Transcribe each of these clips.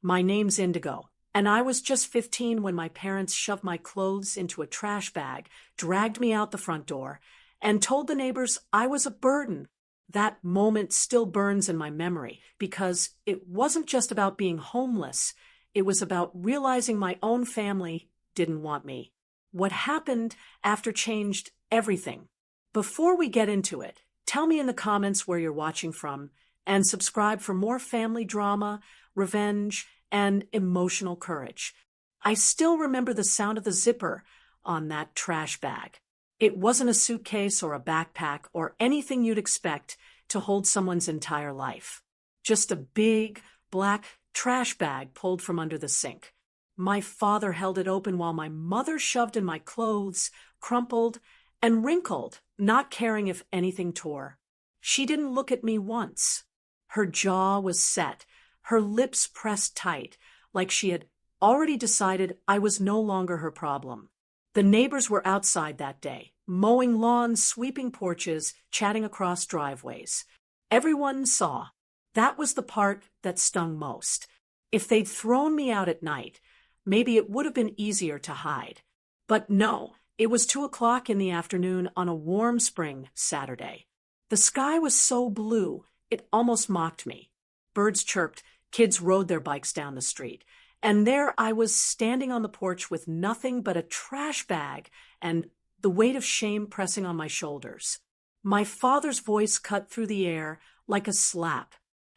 My name's Indigo, and I was just 15 when my parents shoved my clothes into a trash bag, dragged me out the front door, and told the neighbors I was a burden. That moment still burns in my memory because it wasn't just about being homeless. It was about realizing my own family didn't want me. What happened after changed everything. Before we get into it, tell me in the comments where you're watching from and subscribe for more family drama, revenge, and emotional courage. I still remember the sound of the zipper on that trash bag. It wasn't a suitcase or a backpack or anything you'd expect to hold someone's entire life. Just a big, black trash bag pulled from under the sink. My father held it open while my mother shoved in my clothes, crumpled, and wrinkled, not caring if anything tore. She didn't look at me once. Her jaw was set, her lips pressed tight, like she had already decided I was no longer her problem. The neighbors were outside that day, mowing lawns, sweeping porches, chatting across driveways. Everyone saw. That was the part that stung most. If they'd thrown me out at night, maybe it would have been easier to hide. But no, it was 2 o'clock in the afternoon on a warm spring Saturday. The sky was so blue, it almost mocked me. Birds chirped, kids rode their bikes down the street. And there I was standing on the porch with nothing but a trash bag and the weight of shame pressing on my shoulders. My father's voice cut through the air like a slap.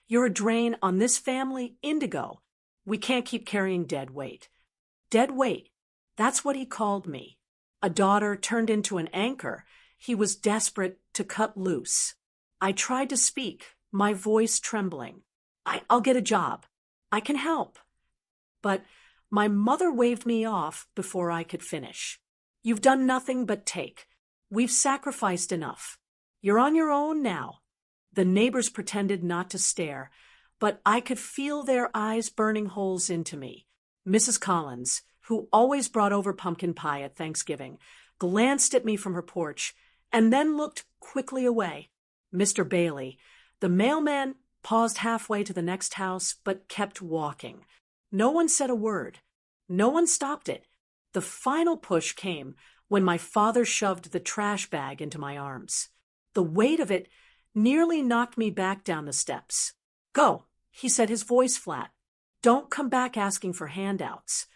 You're a drain on this family, Indigo. We can't keep carrying dead weight. Dead weight. That's what he called me. A daughter turned into an anchor. He was desperate to cut loose. I tried to speak, my voice trembling. I'll get a job. I can help. But my mother waved me off before I could finish. You've done nothing but take. We've sacrificed enough. You're on your own now. The neighbors pretended not to stare, but I could feel their eyes burning holes into me. Mrs. Collins, who always brought over pumpkin pie at Thanksgiving, glanced at me from her porch and then looked quickly away. Mr. Bailey, the mailman, paused halfway to the next house but kept walking. No one said a word. No one stopped it. The final push came when my father shoved the trash bag into my arms. The weight of it nearly knocked me back down the steps. Go, he said, his voice flat. Don't come back asking for handouts.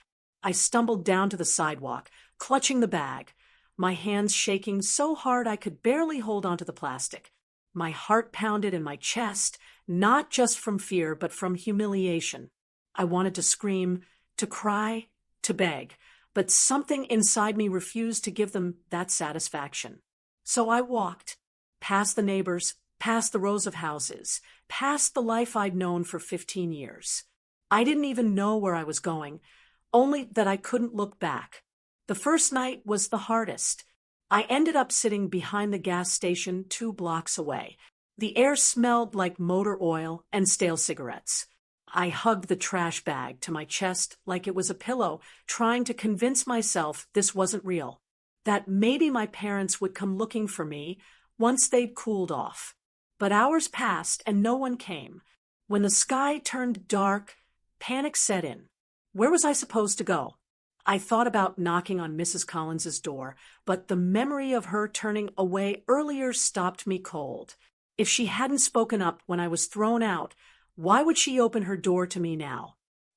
I stumbled down to the sidewalk, clutching the bag, my hands shaking so hard I could barely hold onto the plastic. My heart pounded in my chest, not just from fear, but from humiliation. I wanted to scream, to cry, to beg, but something inside me refused to give them that satisfaction. So I walked, past the neighbors, past the rows of houses, past the life I'd known for 15 years. I didn't even know where I was going, only that I couldn't look back. The first night was the hardest. I ended up sitting behind the gas station 2 blocks away. The air smelled like motor oil and stale cigarettes. I hugged the trash bag to my chest like it was a pillow, trying to convince myself this wasn't real, that maybe my parents would come looking for me once they'd cooled off. But hours passed and no one came. When the sky turned dark, panic set in. Where was I supposed to go? I thought about knocking on Mrs. Collins's door, but the memory of her turning away earlier stopped me cold. If she hadn't spoken up when I was thrown out, why would she open her door to me now?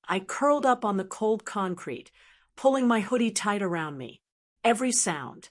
I curled up on the cold concrete, pulling my hoodie tight around me. Every sound,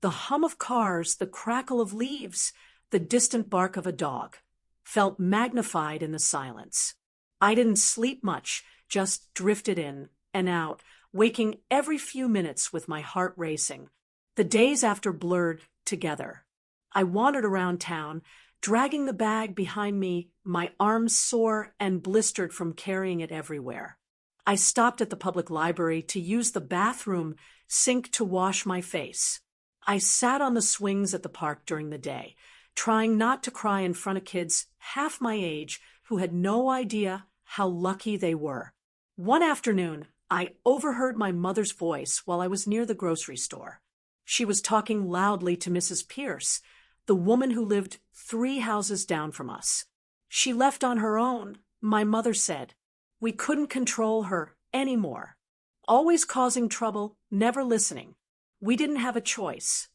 the hum of cars, the crackle of leaves, the distant bark of a dog, felt magnified in the silence. I didn't sleep much, just drifted in and out, waking every few minutes with my heart racing. The days after blurred together. I wandered around town, dragging the bag behind me, my arms sore and blistered from carrying it everywhere. I stopped at the public library to use the bathroom sink to wash my face. I sat on the swings at the park during the day, trying not to cry in front of kids half my age who had no idea how lucky they were. One afternoon, I overheard my mother's voice while I was near the grocery store. She was talking loudly to Mrs. Pierce, the woman who lived 3 houses down from us. She left on her own, my mother said. We couldn't control her anymore. Always causing trouble, never listening. We didn't have a choice.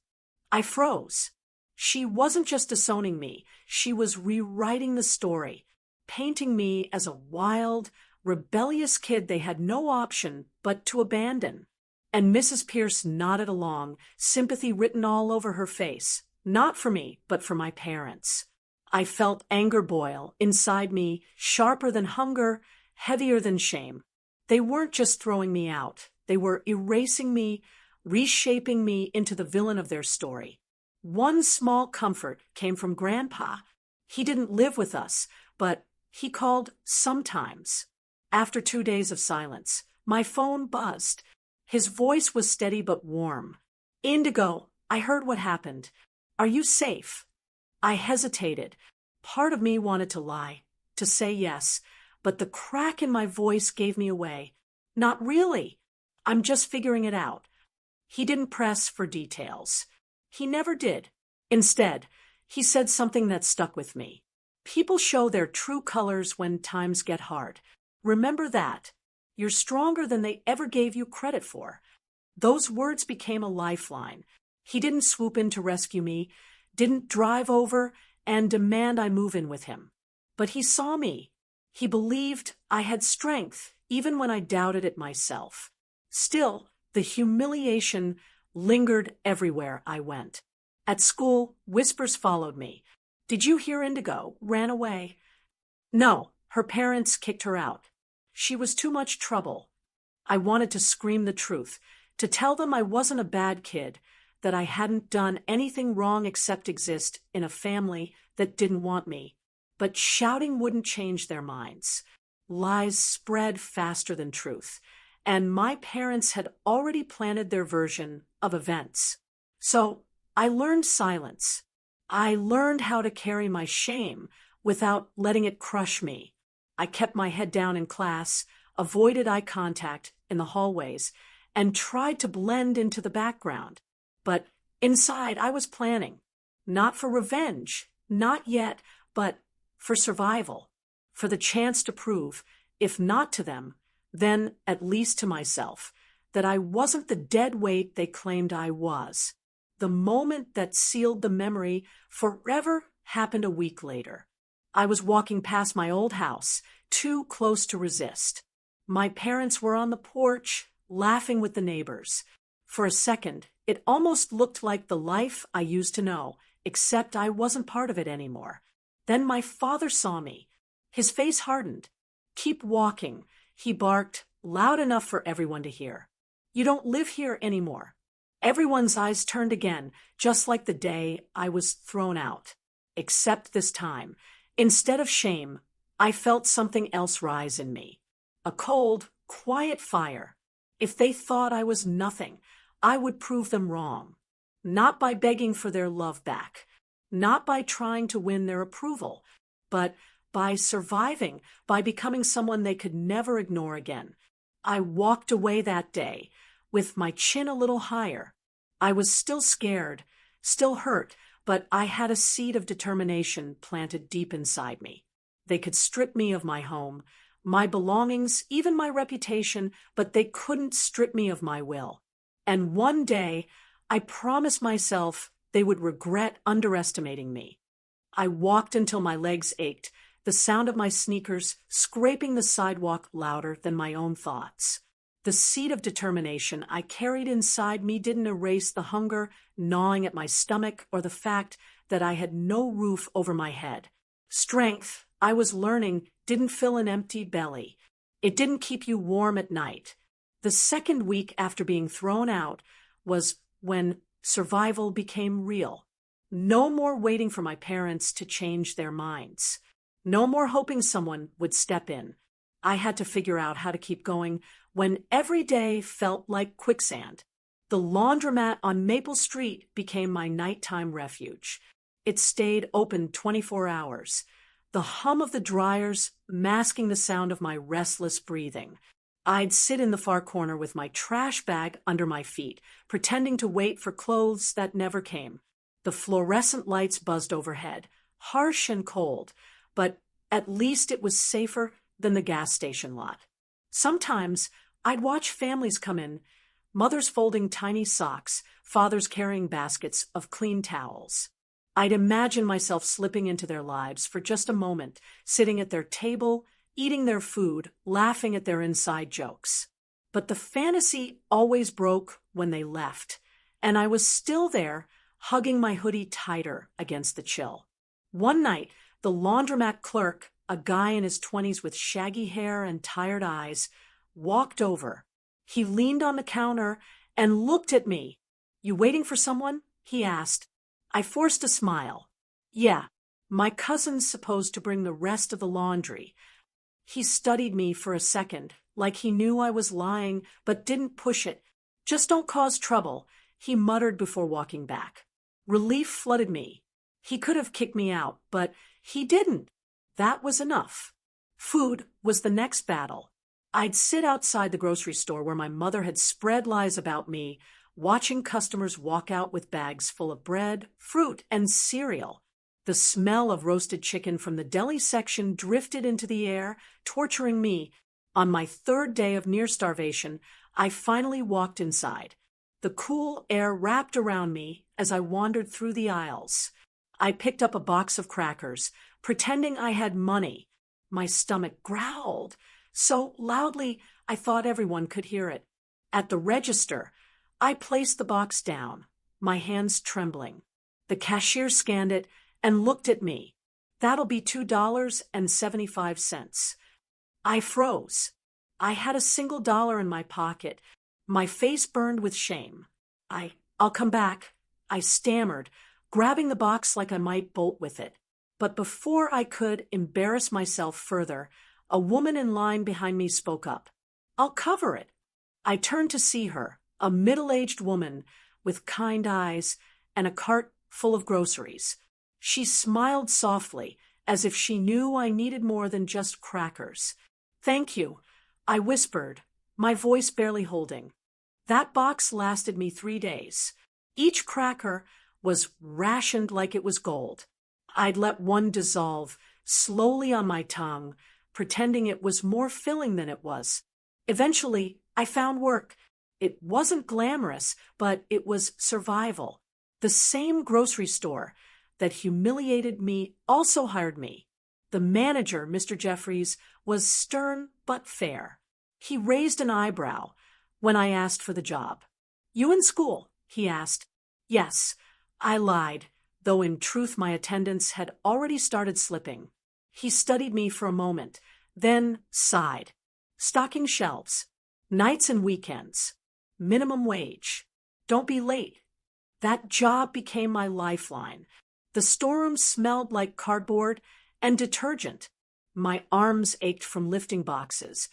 I froze. She wasn't just disowning me, she was rewriting the story, painting me as a wild, rebellious kid they had no option but to abandon. And Mrs. Pierce nodded along, sympathy written all over her face, not for me, but for my parents. I felt anger boil inside me, sharper than hunger, heavier than shame. They weren't just throwing me out, they were erasing me, reshaping me into the villain of their story. One small comfort came from Grandpa. He didn't live with us, but he called sometimes. After 2 days of silence, my phone buzzed. His voice was steady but warm. "Indigo, I heard what happened. Are you safe?" I hesitated. Part of me wanted to lie, to say yes, but the crack in my voice gave me away. "Not really. I'm just figuring it out." He didn't press for details. He never did. Instead, he said something that stuck with me. "People show their true colors when times get hard. Remember that. You're stronger than they ever gave you credit for." Those words became a lifeline. He didn't swoop in to rescue me, didn't drive over and demand I move in with him. But he saw me. He believed I had strength, even when I doubted it myself. Still, the humiliation lingered everywhere I went. At school, whispers followed me. "Did you hear Indigo? Ran away." No, her parents kicked her out. She was too much trouble. I wanted to scream the truth, to tell them I wasn't a bad kid, that I hadn't done anything wrong except exist in a family that didn't want me. But shouting wouldn't change their minds. Lies spread faster than truth, and my parents had already planted their version of events. So I learned silence. I learned how to carry my shame without letting it crush me. I kept my head down in class, avoided eye contact in the hallways, and tried to blend into the background. But inside, I was planning. Not for revenge, not yet, but for survival. For the chance to prove, if not to them, then at least to myself, that I wasn't the dead weight they claimed I was. The moment that sealed the memory forever happened a week later. I was walking past my old house, too close to resist. My parents were on the porch, laughing with the neighbors. For a second, it almost looked like the life I used to know, except I wasn't part of it anymore. Then my father saw me. His face hardened. "Keep walking," he barked, loud enough for everyone to hear. "You don't live here anymore." Everyone's eyes turned again, just like the day I was thrown out. Except this time, instead of shame, I felt something else rise in me. A cold, quiet fire. If they thought I was nothing, I would prove them wrong. Not by begging for their love back, not by trying to win their approval, but by surviving, by becoming someone they could never ignore again. I walked away that day, with my chin a little higher. I was still scared, still hurt, but I had a seed of determination planted deep inside me. They could strip me of my home, my belongings, even my reputation, but they couldn't strip me of my will. And one day, I promised myself they would regret underestimating me. I walked until my legs ached, the sound of my sneakers scraping the sidewalk louder than my own thoughts. The seed of determination I carried inside me didn't erase the hunger gnawing at my stomach or the fact that I had no roof over my head. Strength, I was learning, didn't fill an empty belly. It didn't keep you warm at night. The second week after being thrown out was when survival became real. No more waiting for my parents to change their minds. No more hoping someone would step in. I had to figure out how to keep going when every day felt like quicksand. The laundromat on Maple Street became my nighttime refuge. It stayed open 24 hours. The hum of the dryers masking the sound of my restless breathing. I'd sit in the far corner with my trash bag under my feet, pretending to wait for clothes that never came. The fluorescent lights buzzed overhead, harsh and cold, but at least it was safer than the gas station lot. Sometimes I'd watch families come in, mothers folding tiny socks, fathers carrying baskets of clean towels. I'd imagine myself slipping into their lives for just a moment, sitting at their table, eating their food, laughing at their inside jokes. But the fantasy always broke when they left, and I was still there, hugging my hoodie tighter against the chill. One night, the laundromat clerk, a guy in his 20s with shaggy hair and tired eyes, walked over. He leaned on the counter and looked at me. "You waiting for someone?" he asked. I forced a smile. "Yeah, my cousin's supposed to bring the rest of the laundry." He studied me for a second, like he knew I was lying, but didn't push it. "Just don't cause trouble," he muttered before walking back. Relief flooded me. He could have kicked me out, but he didn't. That was enough. Food was the next battle. I'd sit outside the grocery store where my mother had spread lies about me, watching customers walk out with bags full of bread, fruit, and cereal. The smell of roasted chicken from the deli section drifted into the air, torturing me. On my third day of near starvation, I finally walked inside. The cool air wrapped around me as I wandered through the aisles. I picked up a box of crackers, pretending I had money. My stomach growled so loudly I thought everyone could hear it. At the register, I placed the box down, my hands trembling. The cashier scanned it and looked at me. "That'll be $2.75. I froze. I had a single dollar in my pocket. My face burned with shame. "I'll come back," I stammered, grabbing the box like I might bolt with it. But before I could embarrass myself further, a woman in line behind me spoke up. "I'll cover it." I turned to see her, a middle-aged woman with kind eyes and a cart full of groceries. She smiled softly, as if she knew I needed more than just crackers. "Thank you," I whispered, my voice barely holding. That box lasted me 3 days. Each cracker was rationed like it was gold. I'd let one dissolve slowly on my tongue, pretending it was more filling than it was. Eventually, I found work. It wasn't glamorous, but it was survival. The same grocery store that humiliated me also hired me. The manager, Mr. Jeffries, was stern but fair. He raised an eyebrow when I asked for the job. "You in school?" he asked. "Yes," I lied, though in truth my attendance had already started slipping. He studied me for a moment, then sighed. "Stocking shelves. Nights and weekends. Minimum wage. Don't be late." That job became my lifeline. The storeroom smelled like cardboard and detergent. My arms ached from lifting boxes,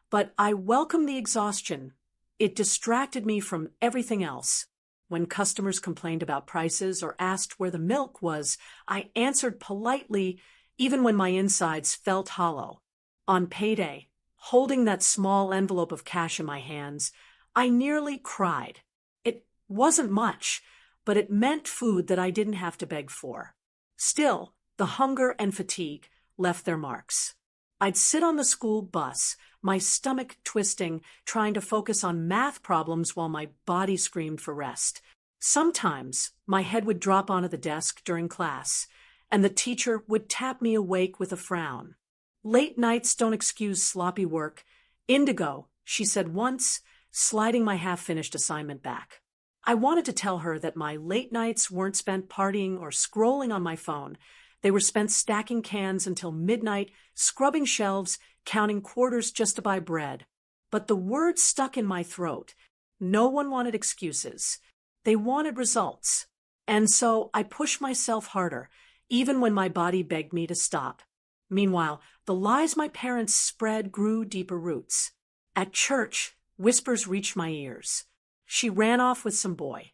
but I welcomed the exhaustion. It distracted me from everything else. When customers complained about prices or asked where the milk was, I answered politely, even when my insides felt hollow. On payday, holding that small envelope of cash in my hands, I nearly cried. It wasn't much, but it meant food that I didn't have to beg for. Still, the hunger and fatigue left their marks. I'd sit on the school bus, my stomach twisting, trying to focus on math problems while my body screamed for rest. Sometimes my head would drop onto the desk during class, and the teacher would tap me awake with a frown. "Late nights don't excuse sloppy work. Indigo," she said once, sliding my half-finished assignment back. I wanted to tell her that my late nights weren't spent partying or scrolling on my phone. They were spent stacking cans until midnight, scrubbing shelves, counting quarters just to buy bread. But the words stuck in my throat. No one wanted excuses. They wanted results. And so I pushed myself harder, even when my body begged me to stop. Meanwhile, the lies my parents spread grew deeper roots. At church, whispers reached my ears. She ran off with some boy.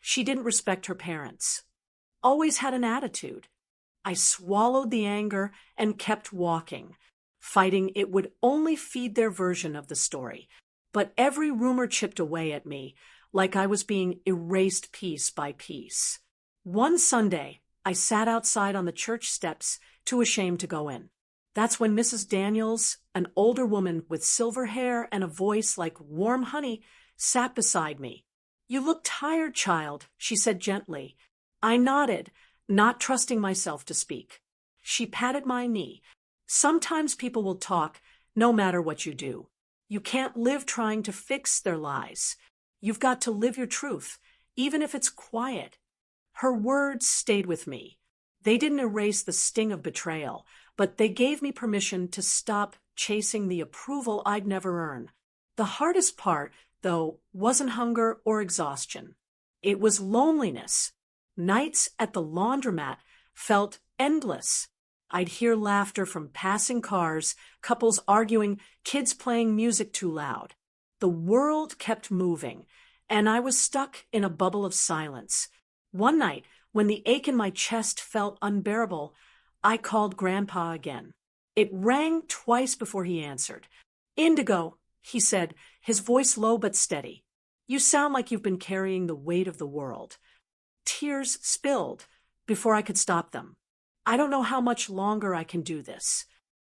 She didn't respect her parents. Always had an attitude. I swallowed the anger and kept walking, fighting it would only feed their version of the story. But every rumor chipped away at me, like I was being erased piece by piece. One Sunday, I sat outside on the church steps, too ashamed to go in. That's when Mrs. Daniels, an older woman with silver hair and a voice like warm honey, sat beside me. "You look tired, child," she said gently. I nodded, not trusting myself to speak. She patted my knee. "Sometimes people will talk, no matter what you do. You can't live trying to fix their lies. You've got to live your truth, even if it's quiet." Her words stayed with me. They didn't erase the sting of betrayal, but they gave me permission to stop chasing the approval I'd never earn. The hardest part, though, wasn't hunger or exhaustion. It was loneliness. Nights at the laundromat felt endless. I'd hear laughter from passing cars, couples arguing, kids playing music too loud. The world kept moving, and I was stuck in a bubble of silence. One night, when the ache in my chest felt unbearable, I called Grandpa again. It rang twice before he answered. "Indigo," he said, his voice low but steady. "You sound like you've been carrying the weight of the world." Tears spilled before I could stop them. "I don't know how much longer I can do this."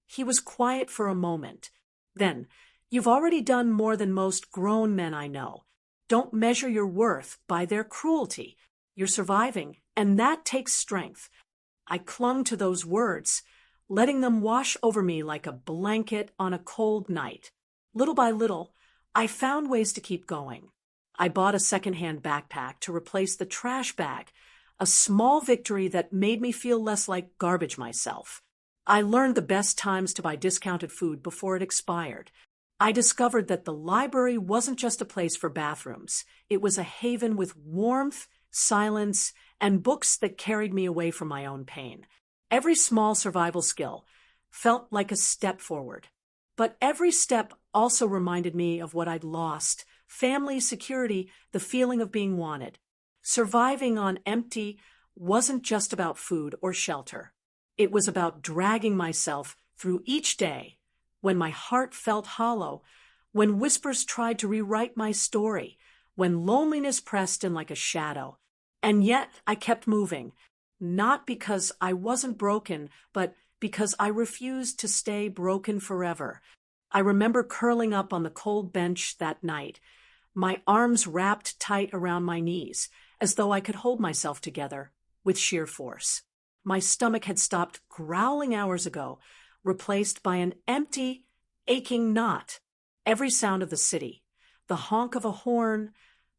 He was quiet for a moment. Then, "You've already done more than most grown men I know. Don't measure your worth by their cruelty. You're surviving, and that takes strength." I clung to those words, letting them wash over me like a blanket on a cold night. Little by little, I found ways to keep going. I bought a secondhand backpack to replace the trash bag, a small victory that made me feel less like garbage myself. I learned the best times to buy discounted food before it expired. I discovered that the library wasn't just a place for bathrooms. It was a haven with warmth, silence, and books that carried me away from my own pain. Every small survival skill felt like a step forward. But every step also reminded me of what I'd lost: family, security, the feeling of being wanted. Surviving on empty wasn't just about food or shelter. It was about dragging myself through each day when my heart felt hollow, when whispers tried to rewrite my story, when loneliness pressed in like a shadow. And yet I kept moving, not because I wasn't broken, but because I refused to stay broken forever. I remember curling up on the cold bench that night, my arms wrapped tight around my knees, as though I could hold myself together with sheer force. My stomach had stopped growling hours ago, replaced by an empty, aching knot. Every sound of the city, the honk of a horn,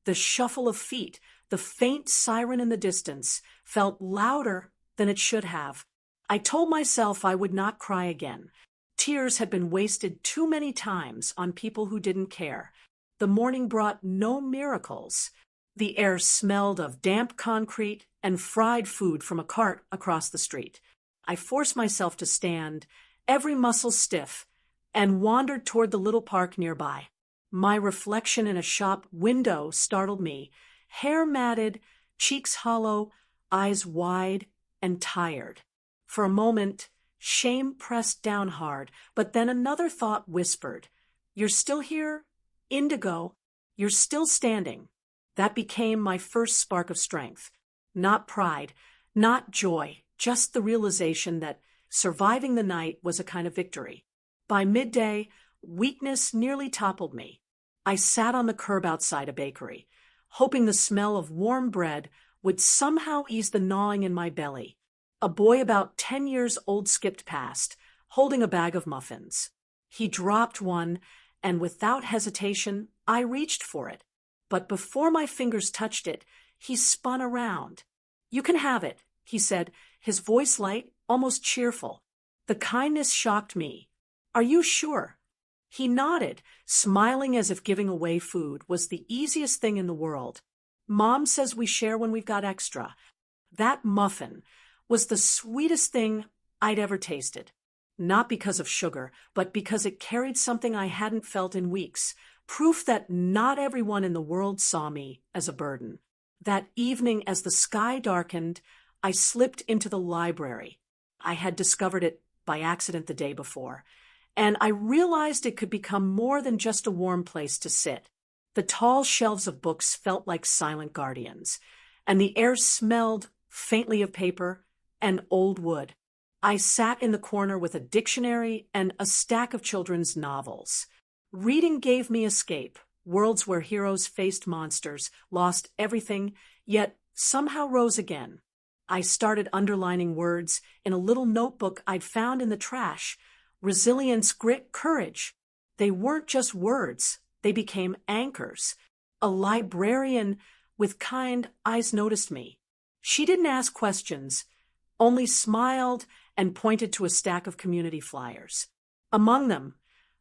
the shuffle of feet, the faint siren in the distance, felt louder than it should have. I told myself I would not cry again. Tears had been wasted too many times on people who didn't care. The morning brought no miracles. The air smelled of damp concrete and fried food from a cart across the street. I forced myself to stand, every muscle stiff, and wandered toward the little park nearby. My reflection in a shop window startled me, hair matted, cheeks hollow, eyes wide and tired. For a moment, shame pressed down hard, but then another thought whispered, "You're still here, Indigo. You're still standing." That became my first spark of strength. Not pride, not joy, just the realization that surviving the night was a kind of victory. By midday, weakness nearly toppled me. I sat on the curb outside a bakery, hoping the smell of warm bread would somehow ease the gnawing in my belly. A boy about 10 years old skipped past, holding a bag of muffins. He dropped one, and without hesitation, I reached for it. But before my fingers touched it, he spun around. "You can have it," he said, his voice light, almost cheerful. The kindness shocked me. "Are you sure?" He nodded, smiling as if giving away food was the easiest thing in the world. "Mom says we share when we've got extra." That muffin was the sweetest thing I'd ever tasted. Not because of sugar, but because it carried something I hadn't felt in weeks, proof that not everyone in the world saw me as a burden. That evening, as the sky darkened, I slipped into the library. I had discovered it by accident the day before, and I realized it could become more than just a warm place to sit. The tall shelves of books felt like silent guardians, and the air smelled faintly of paper and old wood. I sat in the corner with a dictionary and a stack of children's novels. Reading gave me escape, worlds where heroes faced monsters, lost everything, yet somehow rose again. I started underlining words in a little notebook I'd found in the trash. Resilience, grit, courage. They weren't just words, they became anchors. A librarian with kind eyes noticed me. She didn't ask questions, only smiled and pointed to a stack of community flyers. Among them,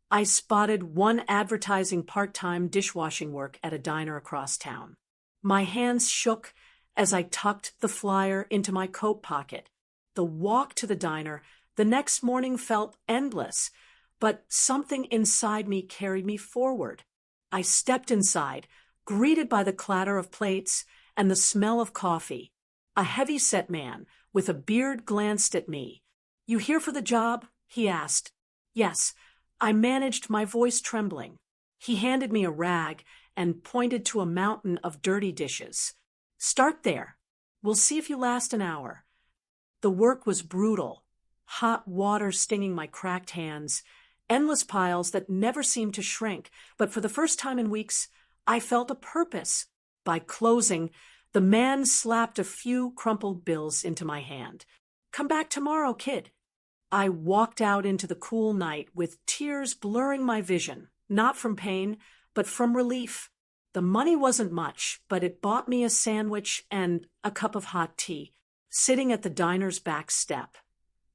I spotted one advertising part-time dishwashing work at a diner across town. My hands shook as I tucked the flyer into my coat pocket. The walk to the diner the next morning felt endless, but something inside me carried me forward. I stepped inside, greeted by the clatter of plates and the smell of coffee. A heavy-set man with a beard glanced at me. "You here for the job?" he asked. "Yes," I managed, my voice trembling. He handed me a rag and pointed to a mountain of dirty dishes. "Start there. We'll see if you last an hour." The work was brutal. Hot water stinging my cracked hands, endless piles that never seemed to shrink, but for the first time in weeks, I felt a purpose. By closing, the man slapped a few crumpled bills into my hand. "Come back tomorrow, kid." I walked out into the cool night with tears blurring my vision, not from pain, but from relief. The money wasn't much, but it bought me a sandwich and a cup of hot tea, sitting at the diner's back step.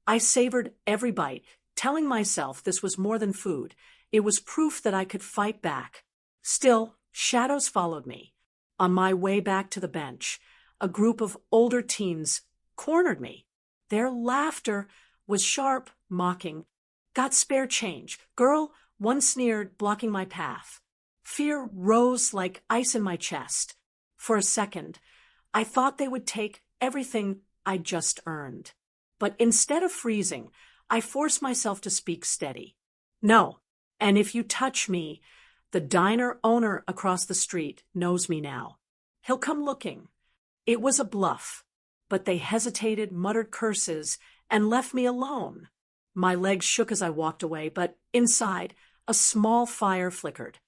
I savored every bite, telling myself this was more than food. It was proof that I could fight back. Still, shadows followed me. On my way back to the bench, a group of older teens cornered me. Their laughter was sharp, mocking. "Got spare change, girl?" one sneered, blocking my path. Fear rose like ice in my chest. For a second, I thought they would take everything I'd just earned. But instead of freezing, I forced myself to speak steady. "No, and if you touch me, the diner owner across the street knows me now. He'll come looking." It was a bluff, but they hesitated, muttered curses, and left me alone. My legs shook as I walked away, but inside, a small fire flickered.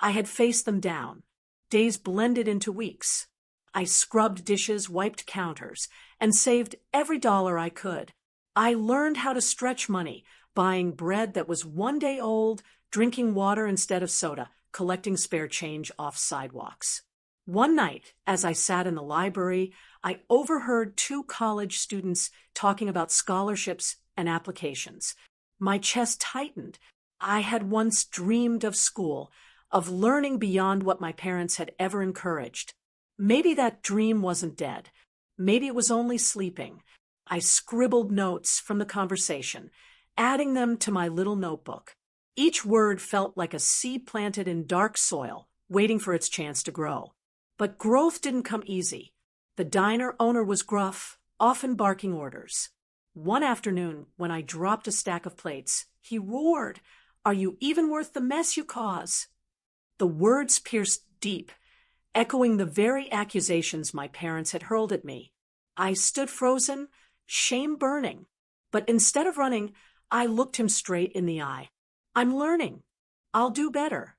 I had faced them down. Days blended into weeks. I scrubbed dishes, wiped counters, and saved every dollar I could. I learned how to stretch money, buying bread that was one day old, drinking water instead of soda, collecting spare change off sidewalks. One night, as I sat in the library, I overheard two college students talking about scholarships and applications. My chest tightened. I had once dreamed of school, of learning beyond what my parents had ever encouraged. Maybe that dream wasn't dead. Maybe it was only sleeping. I scribbled notes from the conversation, adding them to my little notebook. Each word felt like a seed planted in dark soil, waiting for its chance to grow. But growth didn't come easy. The diner owner was gruff, often barking orders. One afternoon, when I dropped a stack of plates, he roared, "Are you even worth the mess you cause?" The words pierced deep, echoing the very accusations my parents had hurled at me. I stood frozen, shame burning. But instead of running, I looked him straight in the eye. "I'm learning. I'll do better."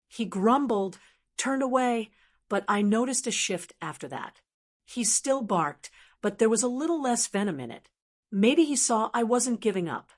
He grumbled, turned away, but I noticed a shift after that. He still barked, but there was a little less venom in it. Maybe he saw I wasn't giving up.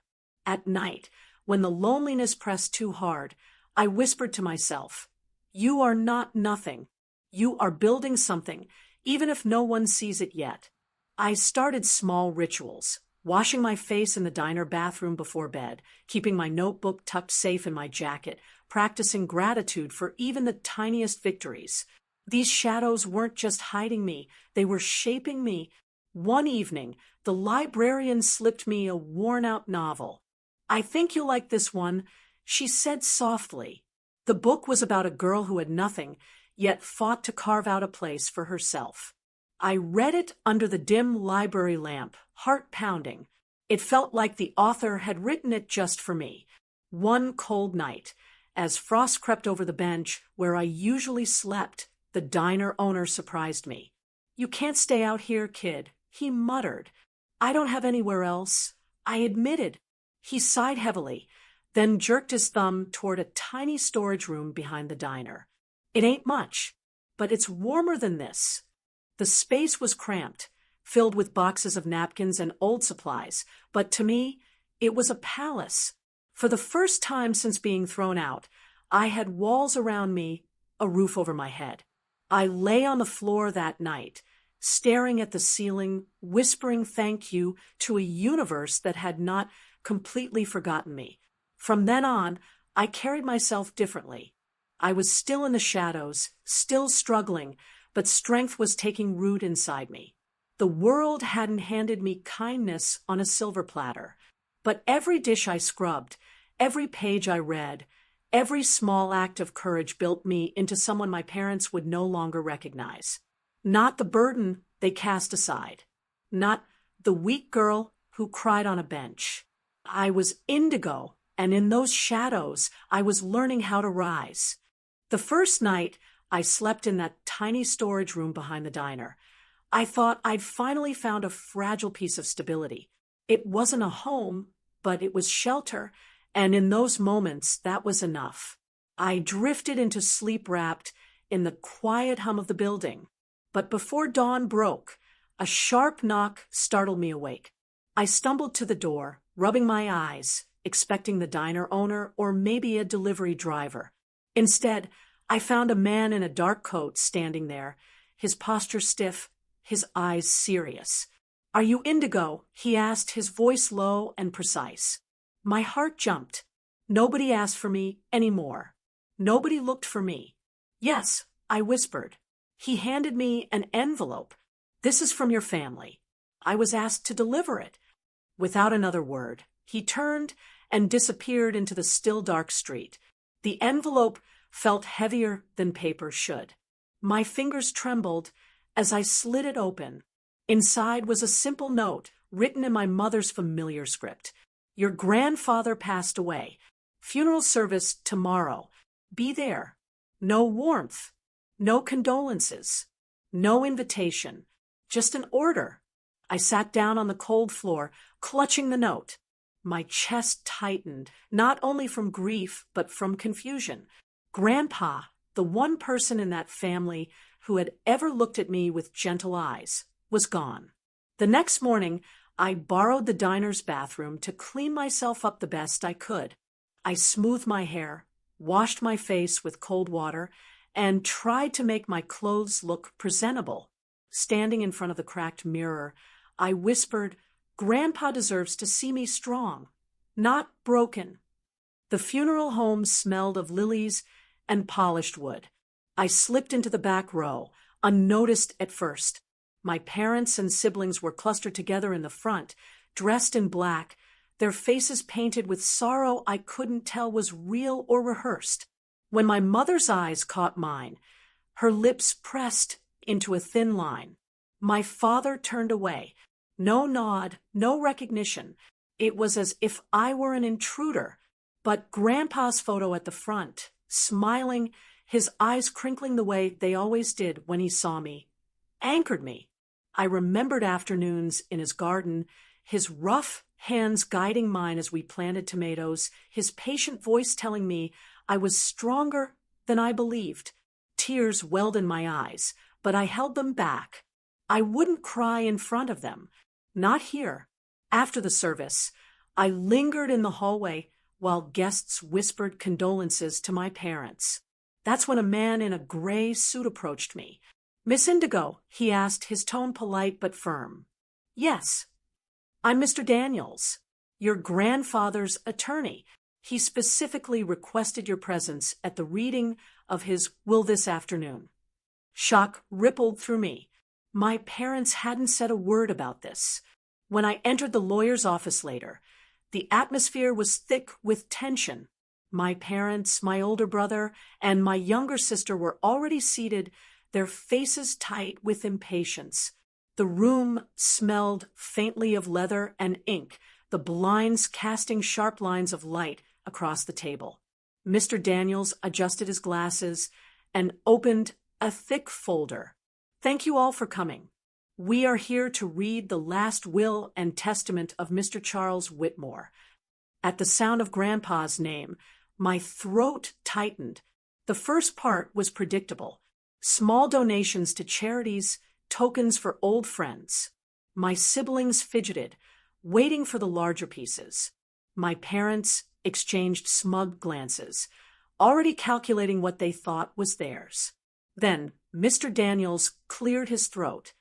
At night, when the loneliness pressed too hard, I whispered to myself, "You are not nothing. You are building something, even if no one sees it yet." I started small rituals, washing my face in the diner bathroom before bed, keeping my notebook tucked safe in my jacket, practicing gratitude for even the tiniest victories. These shadows weren't just hiding me, they were shaping me. One evening, the librarian slipped me a worn-out novel. "I think you'll like this one," she said softly. The book was about a girl who had nothing, yet fought to carve out a place for herself. I read it under the dim library lamp, heart pounding. It felt like the author had written it just for me. One cold night, as frost crept over the bench where I usually slept, the diner owner surprised me. "You can't stay out here, kid," he muttered. "I don't have anywhere else. I admitted. He sighed heavily, then jerked his thumb toward a tiny storage room behind the diner. It ain't much, but it's warmer than this. The space was cramped, filled with boxes of napkins and old supplies, but to me, it was a palace. For the first time since being thrown out, I had walls around me, a roof over my head. I lay on the floor that night, staring at the ceiling, whispering thank you to a universe that had not completely forgotten me. From then on, I carried myself differently. I was still in the shadows, still struggling, but strength was taking root inside me. The world hadn't handed me kindness on a silver platter, but every dish I scrubbed, every page I read, every small act of courage built me into someone my parents would no longer recognize. Not the burden they cast aside. Not the weak girl who cried on a bench. I was Indigo, and in those shadows, I was learning how to rise. The first night, I slept in that tiny storage room behind the diner. I thought I'd finally found a fragile piece of stability. It wasn't a home, but it was shelter, and in those moments, that was enough. I drifted into sleep wrapped in the quiet hum of the building. But before dawn broke, a sharp knock startled me awake. I stumbled to the door, rubbing my eyes, expecting the diner owner or maybe a delivery driver. Instead, I found a man in a dark coat standing there, his posture stiff, his eyes serious. "Are you Indigo?" he asked, his voice low and precise. My heart jumped. Nobody asked for me anymore. Nobody looked for me. "Yes," I whispered. He handed me an envelope. "This is from your family." I was asked to deliver it. Without another word, he turned and disappeared into the still dark street. The envelope felt heavier than paper should. My fingers trembled as I slid it open. Inside was a simple note written in my mother's familiar script. "Your grandfather passed away. Funeral service tomorrow. Be there." No warmth. No condolences. No invitation. Just an order. I sat down on the cold floor, clutching the note. My chest tightened, not only from grief, but from confusion. Grandpa, the one person in that family who had ever looked at me with gentle eyes, was gone. The next morning, I borrowed the diner's bathroom to clean myself up the best I could. I smoothed my hair, washed my face with cold water, and tried to make my clothes look presentable. Standing in front of the cracked mirror, I whispered, "Grandpa deserves to see me strong, not broken." The funeral home smelled of lilies and polished wood. I slipped into the back row, unnoticed at first. My parents and siblings were clustered together in the front, dressed in black, their faces painted with sorrow I couldn't tell was real or rehearsed. When my mother's eyes caught mine, her lips pressed into a thin line. My father turned away. No nod, no recognition. It was as if I were an intruder. But Grandpa's photo at the front, smiling, his eyes crinkling the way they always did when he saw me, anchored me. I remembered afternoons in his garden, his rough hands guiding mine as we planted tomatoes, his patient voice telling me I was stronger than I believed. Tears welled in my eyes, but I held them back. I wouldn't cry in front of them. Not here. After the service, I lingered in the hallway while guests whispered condolences to my parents. That's when a man in a gray suit approached me. "Miss Indigo," he asked, his tone polite but firm. "Yes." "I'm Mr. Daniels, your grandfather's attorney. He specifically requested your presence at the reading of his will this afternoon." Shock rippled through me. My parents hadn't said a word about this. When I entered the lawyer's office later, the atmosphere was thick with tension. My parents, my older brother, and my younger sister were already seated, their faces tight with impatience. The room smelled faintly of leather and ink, the blinds casting sharp lines of light across the table. Mr. Daniels adjusted his glasses and opened a thick folder. "Thank you all for coming. We are here to read the last will and testament of Mr. Charles Whitmore. At the sound of Grandpa's name, my throat tightened. The first part was predictable. Small donations to charities, tokens for old friends. My siblings fidgeted, waiting for the larger pieces. My parents exchanged smug glances, already calculating what they thought was theirs. Then Mr. Daniels cleared his throat.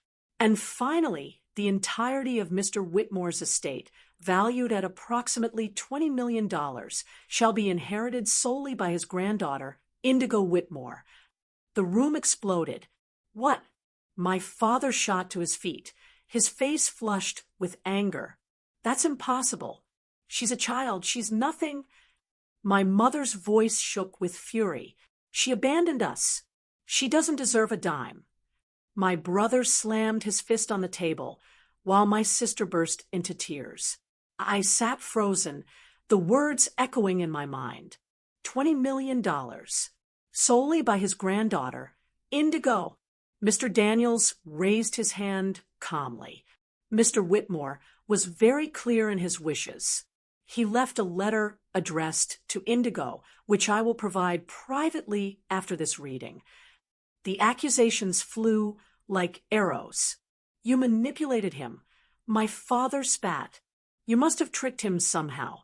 And finally, the entirety of Mr. Whitmore's estate, valued at approximately $20 million, shall be inherited solely by his granddaughter, Indigo Whitmore. The room exploded. What? My father shot to his feet, his face flushed with anger. That's impossible. She's a child. She's nothing. My mother's voice shook with fury. She abandoned us. She doesn't deserve a dime. My brother slammed his fist on the table, while my sister burst into tears. I sat frozen, the words echoing in my mind. $20 million. Solely by his granddaughter, Indigo. Mr. Daniels raised his hand calmly. Mr. Whitmore was very clear in his wishes. He left a letter addressed to Indigo, which I will provide privately after this reading. The accusations flew like arrows. You manipulated him. My father spat. You must have tricked him somehow.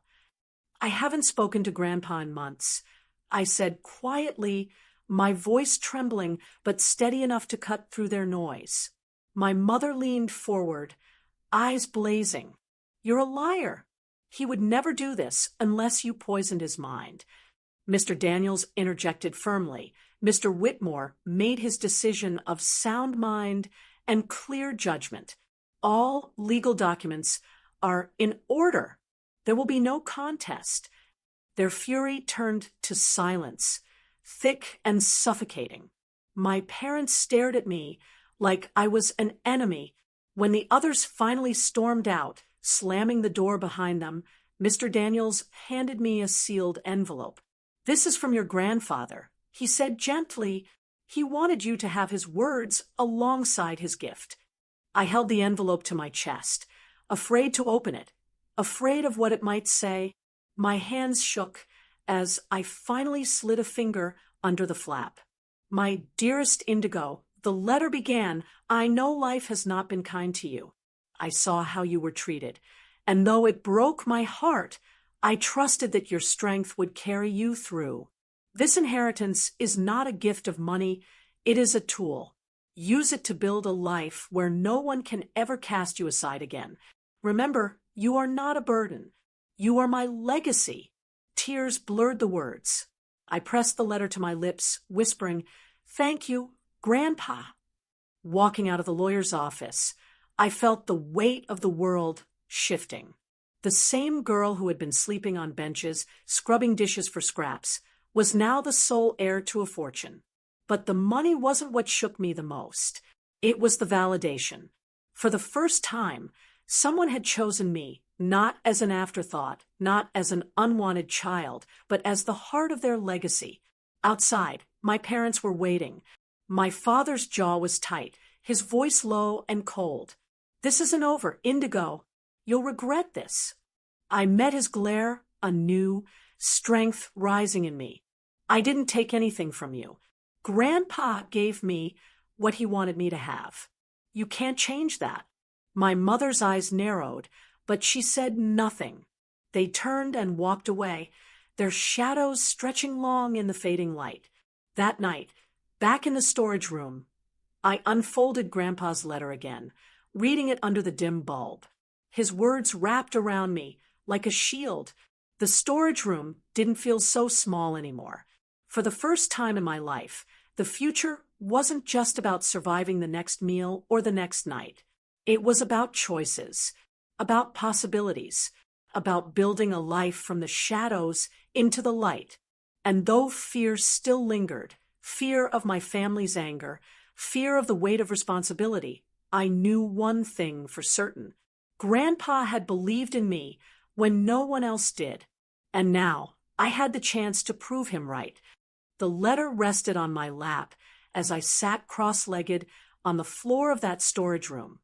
I haven't spoken to Grandpa in months, I said quietly, my voice trembling but steady enough to cut through their noise. My mother leaned forward, eyes blazing. You're a liar. He would never do this unless you poisoned his mind. Mr. Daniels interjected firmly. Mr. Whitmore made his decision of sound mind and clear judgment. All legal documents are in order. There will be no contest. Their fury turned to silence, thick and suffocating. My parents stared at me like I was an enemy. When the others finally stormed out, slamming the door behind them, Mr. Daniels handed me a sealed envelope. This is from your grandfather. He said gently, he wanted you to have his words alongside his gift. I held the envelope to my chest, afraid to open it, afraid of what it might say. My hands shook as I finally slid a finger under the flap. My dearest Indigo, the letter began, I know life has not been kind to you. I saw how you were treated, and though it broke my heart, I trusted that your strength would carry you through. This inheritance is not a gift of money, it is a tool. Use it to build a life where no one can ever cast you aside again. Remember, you are not a burden. You are my legacy. Tears blurred the words. I pressed the letter to my lips, whispering, Thank you, Grandpa. Walking out of the lawyer's office, I felt the weight of the world shifting. The same girl who had been sleeping on benches, scrubbing dishes for scraps, was now the sole heir to a fortune. But the money wasn't what shook me the most. It was the validation. For the first time, someone had chosen me, not as an afterthought, not as an unwanted child, but as the heart of their legacy. Outside, my parents were waiting. My father's jaw was tight, his voice low and cold. This isn't over, Indigo. You'll regret this. I met his glare anew, strength rising in me. I didn't take anything from you. Grandpa gave me what he wanted me to have. You can't change that. My mother's eyes narrowed, but she said nothing. They turned and walked away, their shadows stretching long in the fading light. That night, back in the storage room, I unfolded Grandpa's letter again, reading it under the dim bulb. His words wrapped around me like a shield. The storage room didn't feel so small anymore. For the first time in my life, the future wasn't just about surviving the next meal or the next night. It was about choices, about possibilities, about building a life from the shadows into the light. And though fear still lingered, fear of my family's anger, fear of the weight of responsibility, I knew one thing for certain. Grandpa had believed in me when no one else did. And now I had the chance to prove him right. The letter rested on my lap as I sat cross-legged on the floor of that storage room.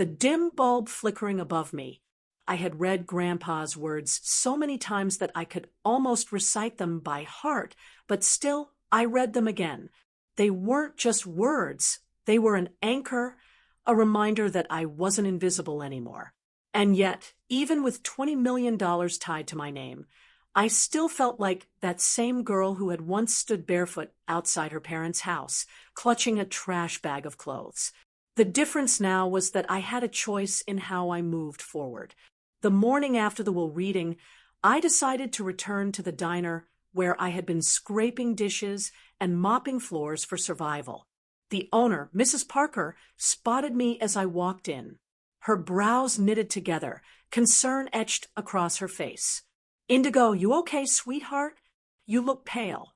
the dim bulb flickering above me. I had read Grandpa's words so many times that I could almost recite them by heart, but still, I read them again. They weren't just words, they were an anchor, a reminder that I wasn't invisible anymore. And yet, even with $20 million tied to my name, I still felt like that same girl who had once stood barefoot outside her parents' house, clutching a trash bag of clothes. The difference now was that I had a choice in how I moved forward. The morning after the will reading, I decided to return to the diner where I had been scraping dishes and mopping floors for survival. The owner, Mrs. Parker, spotted me as I walked in. Her brows knitted together, concern etched across her face. "Indigo, you okay, sweetheart? You look pale."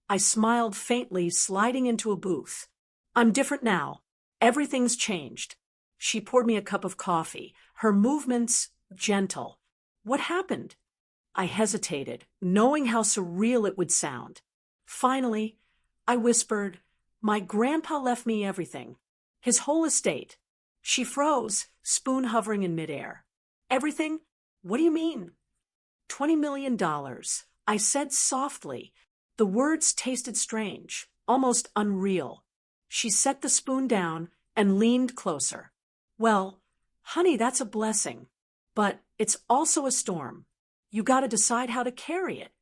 I smiled faintly, sliding into a booth. "I'm different now. Everything's changed." She poured me a cup of coffee, her movements gentle. "What happened?" I hesitated, knowing how surreal it would sound. Finally, I whispered, "My grandpa left me everything. His whole estate." She froze, spoon hovering in midair. "Everything? What do you mean?" $20 million, I said softly. The words tasted strange, almost unreal. She set the spoon down and leaned closer. "Well, honey, that's a blessing. But it's also a storm. You gotta decide how to carry it."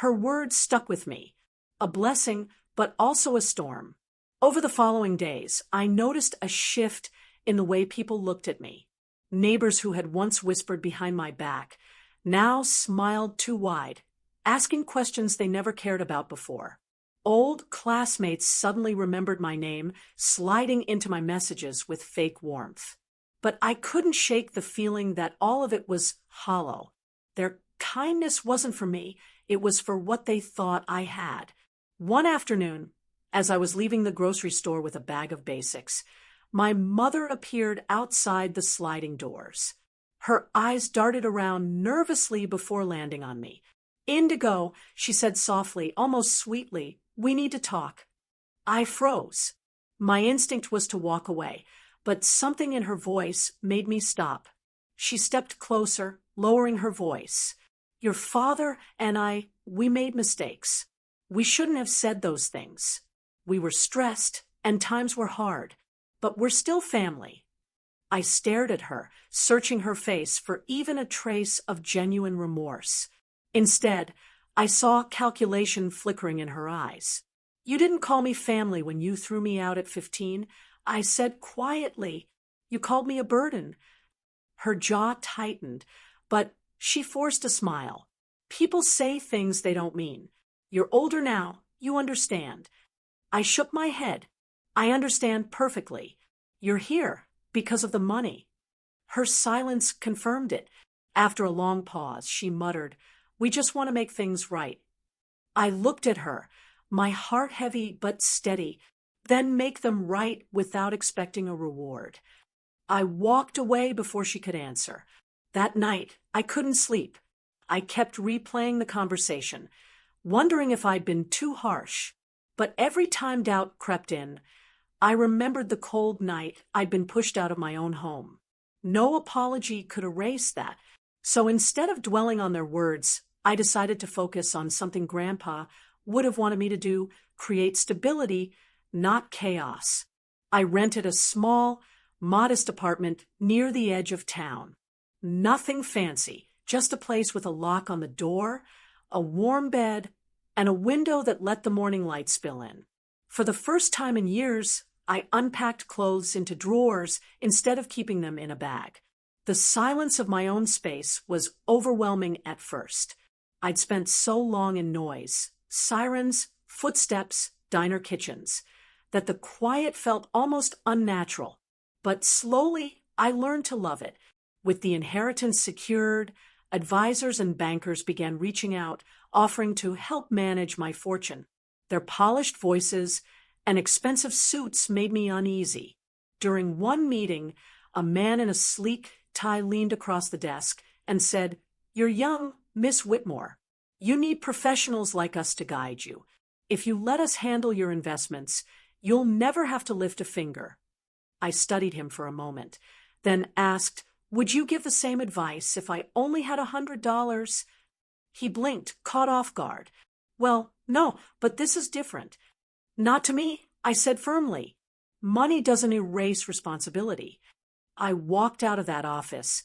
Her words stuck with me. A blessing, but also a storm. Over the following days, I noticed a shift in the way people looked at me. Neighbors who had once whispered behind my back now smiled too wide, asking questions they never cared about before. Old classmates suddenly remembered my name, sliding into my messages with fake warmth. But I couldn't shake the feeling that all of it was hollow. Their kindness wasn't for me, it was for what they thought I had. One afternoon, as I was leaving the grocery store with a bag of basics, my mother appeared outside the sliding doors. Her eyes darted around nervously before landing on me. "Indigo," she said softly, almost sweetly, "we need to talk." I froze. My instinct was to walk away, but something in her voice made me stop. She stepped closer, lowering her voice. "Your father and we made mistakes. We shouldn't have said those things. We were stressed, and times were hard, but we're still family." I stared at her, searching her face for even a trace of genuine remorse. Instead, I saw calculation flickering in her eyes. "You didn't call me family when you threw me out at 15. I said quietly, you called me a burden." Her jaw tightened, but she forced a smile. "People say things they don't mean. You're older now, you understand." I shook my head. "I understand perfectly. You're here because of the money." Her silence confirmed it. After a long pause, she muttered, "We just want to make things right." I looked at her, my heart heavy but steady, then make them right without expecting a reward. I walked away before she could answer. That night, I couldn't sleep. I kept replaying the conversation, wondering if I'd been too harsh. But every time doubt crept in, I remembered the cold night I'd been pushed out of my own home. No apology could erase that. So instead of dwelling on their words, I decided to focus on something Grandpa would have wanted me to do, create stability, not chaos. I rented a small, modest apartment near the edge of town. Nothing fancy, just a place with a lock on the door, a warm bed, and a window that let the morning light spill in. For the first time in years, I unpacked clothes into drawers instead of keeping them in a bag. The silence of my own space was overwhelming at first. I'd spent so long in noise, sirens, footsteps, diner kitchens, that the quiet felt almost unnatural. But slowly, I learned to love it. With the inheritance secured, advisors and bankers began reaching out, offering to help manage my fortune. Their polished voices and expensive suits made me uneasy. During one meeting, a man in a sleek tie leaned across the desk and said, "You're young, Miss Whitmore. You need professionals like us to guide you. If you let us handle your investments, you'll never have to lift a finger." I studied him for a moment. then asked, "Would you give the same advice if I only had $100?" He blinked, caught off guard. "Well, no, but this is different." "Not to me," I said firmly. "Money doesn't erase responsibility." I walked out of that office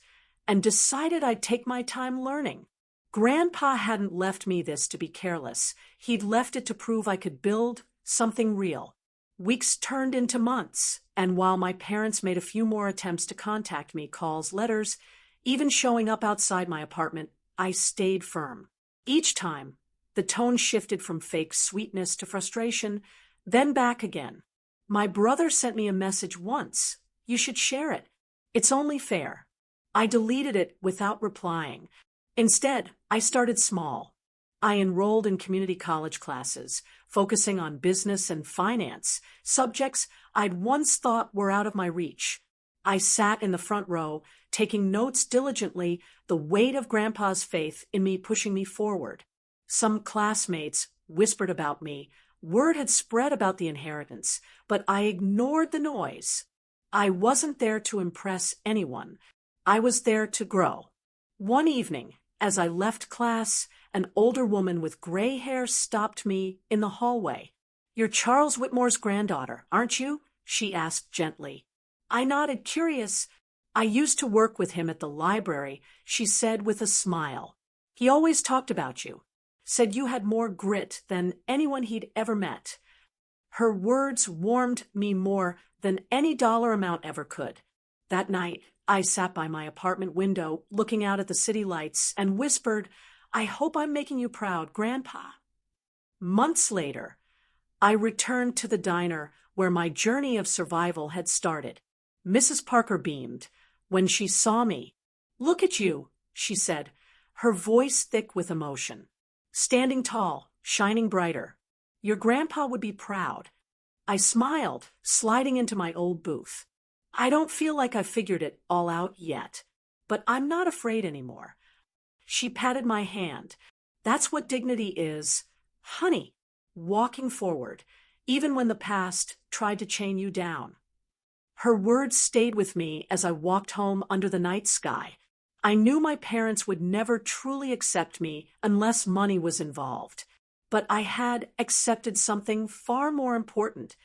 and decided I'd take my time learning. Grandpa hadn't left me this to be careless. He'd left it to prove I could build something real. Weeks turned into months, and while my parents made a few more attempts to contact me, calls, letters, even showing up outside my apartment, I stayed firm. Each time, the tone shifted from fake sweetness to frustration, then back again. My brother sent me a message once. "You should share it. It's only fair." I deleted it without replying. Instead, I started small. I enrolled in community college classes, focusing on business and finance, subjects I'd once thought were out of my reach. I sat in the front row, taking notes diligently, the weight of Grandpa's faith in me pushing me forward. Some classmates whispered about me. Word had spread about the inheritance, but I ignored the noise. I wasn't there to impress anyone. I was there to grow. One evening, as I left class, an older woman with gray hair stopped me in the hallway. "You're Charles Whitmore's granddaughter, aren't you?" she asked gently. I nodded, curious. "I used to work with him at the library," she said with a smile. "He always talked about you. Said you had more grit than anyone he'd ever met." Her words warmed me more than any dollar amount ever could. That night, I sat by my apartment window, looking out at the city lights, and whispered, "I hope I'm making you proud, Grandpa." Months later, I returned to the diner where my journey of survival had started. Mrs. Parker beamed when she saw me. "Look at you," she said, her voice thick with emotion. "Standing tall, shining brighter. Your grandpa would be proud." I smiled, sliding into my old booth. "I don't feel like I've figured it all out yet, but I'm not afraid anymore." She patted my hand. "That's what dignity is, honey, walking forward, even when the past tried to chain you down." Her words stayed with me as I walked home under the night sky. I knew my parents would never truly accept me unless money was involved. But I had accepted something far more important.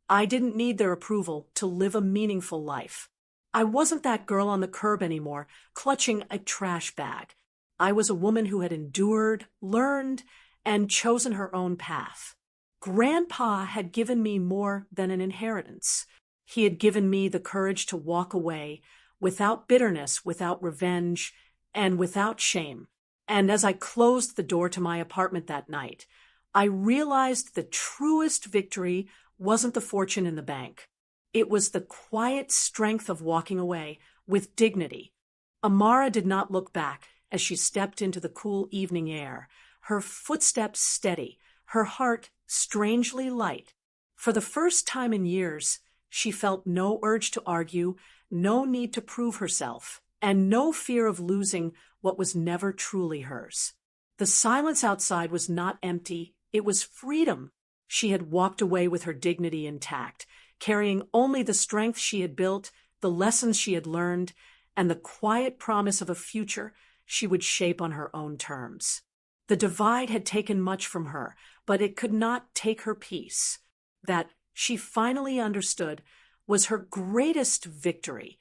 I didn't need their approval to live a meaningful life. I wasn't that girl on the curb anymore, clutching a trash bag. I was a woman who had endured, learned, and chosen her own path. Grandpa had given me more than an inheritance. He had given me the courage to walk away, without bitterness, without revenge, and without shame. And as I closed the door to my apartment that night, I realized the truest victory wasn't the fortune in the bank. It was the quiet strength of walking away with dignity. Amara did not look back as she stepped into the cool evening air, her footsteps steady, her heart strangely light. For the first time in years, she felt no urge to argue, no need to prove herself, and no fear of losing what was never truly hers. The silence outside was not empty, it was freedom. She had walked away with her dignity intact, carrying only the strength she had built, the lessons she had learned, and the quiet promise of a future she would shape on her own terms. The divide had taken much from her, but it could not take her peace. That, she finally understood, was her greatest victory.